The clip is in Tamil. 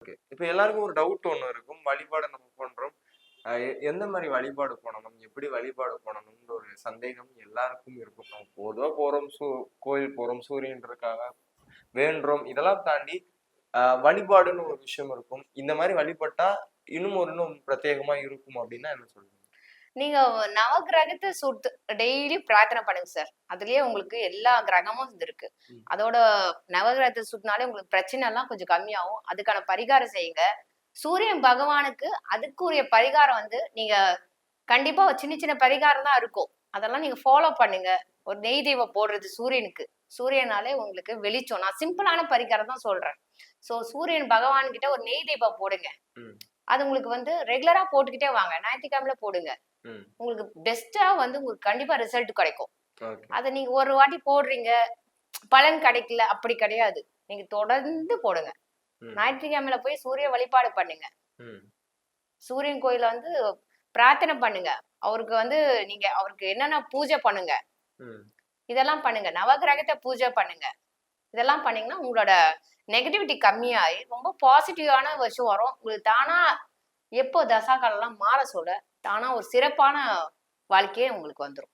இப்ப எல்லாருக்கும் ஒரு டவுட் ஒண்ணு இருக்கும். வழிபாட நம்ம பண்றோம். எந்த மாரி வழிபாடு பண்ணணும்? எப்படி வழிபாடு பண்ணணும்ன்ற ஒரு சந்தேகம் எல்லாருக்கும் இருக்கும். நம்ம பொதுவா போறோம், கோயில் போறோம், சூரியன்றதுக்காக வேண்டுறோம். இதெல்லாம் தாண்டி வழிபாடுன்னு ஒரு விஷயம் இருக்கும். இந்த மாரி வழிபட்டா இன்னும் பிரத்யேகமா இருக்கும் அப்டின்னா என்ன சொல்லுவீங்க? நீங்க நவகிரகத்த டெய்லி பிரார்த்தனை பண்ணுங்க சார். அதுலயே உங்களுக்கு எல்லா கிரகமும் இருக்கு. ம். அதோட நவகிரகத்த சுத்தினாலே உங்களுக்கு பிரச்சனை எல்லாம் கொஞ்சம் கம்மியாகும். அதுக்கான பரிகாரம் செய்யுங்க. சூரியன் பகவானுக்கு அதுக்குரிய பரிகாரம் வந்து நீங்க கண்டிப்பா ஒரு சின்ன சின்ன பரிகாரம் தான் இருக்கும். அதெல்லாம் நீங்க ஃபாலோ பண்ணுங்க. ஒரு நெய் தீபம் போடுறது சூரியனுக்கு. சூரியனாலே உங்களுக்கு வெளிச்சம். நான் சிம்பிளான பரிகாரம் தான் சொல்றேன். சூரியன் பகவான் கிட்ட ஒரு நெய் தீபம் போடுங்க. ம். அது உங்களுக்கு வந்து ரெகுலரா போட்டுக்கிட்டே வாங்க. ஞாயிற்றுக்கிழமையில போடுங்க. ம். உங்களுக்கு பெஸ்ட்டா வந்து உங்களுக்கு கண்டிப்பா ரிசல்ட் கிடைக்கும். ஓகே. அத நீங்க ஒரு வாட்டி போடுறீங்க, பலன் கிடைக்கல அப்படி கிடையாது. நீங்க தொடர்ந்து போடுங்க. ம். ஞாயிற்றுக்கிழமையில போய் சூரிய வழிபாடு பண்ணுங்க. ம். சூரியன் கோயில்ல வந்து பிரார்த்தனை பண்ணுங்க. அவருக்கு வந்து நீங்க அவருக்கு என்னென்ன பூஜை பண்ணுங்க. ம். இதெல்லாம் பண்ணுங்க. நவகிரகத்த பூஜை பண்ணுங்க. இதெல்லாம் பண்ணீங்கன்னா, உங்களோட நெகட்டிவிட்டி கம்மியாயி, ரொம்ப பாசிட்டிவான விஷயம் வரும். உங்களுக்கு தானா எப்போ தசா காலம்லாம் மாற சொல்ல, தானா ஒரு சிறப்பான வாழ்க்கையே உங்களுக்கு வந்துரும்.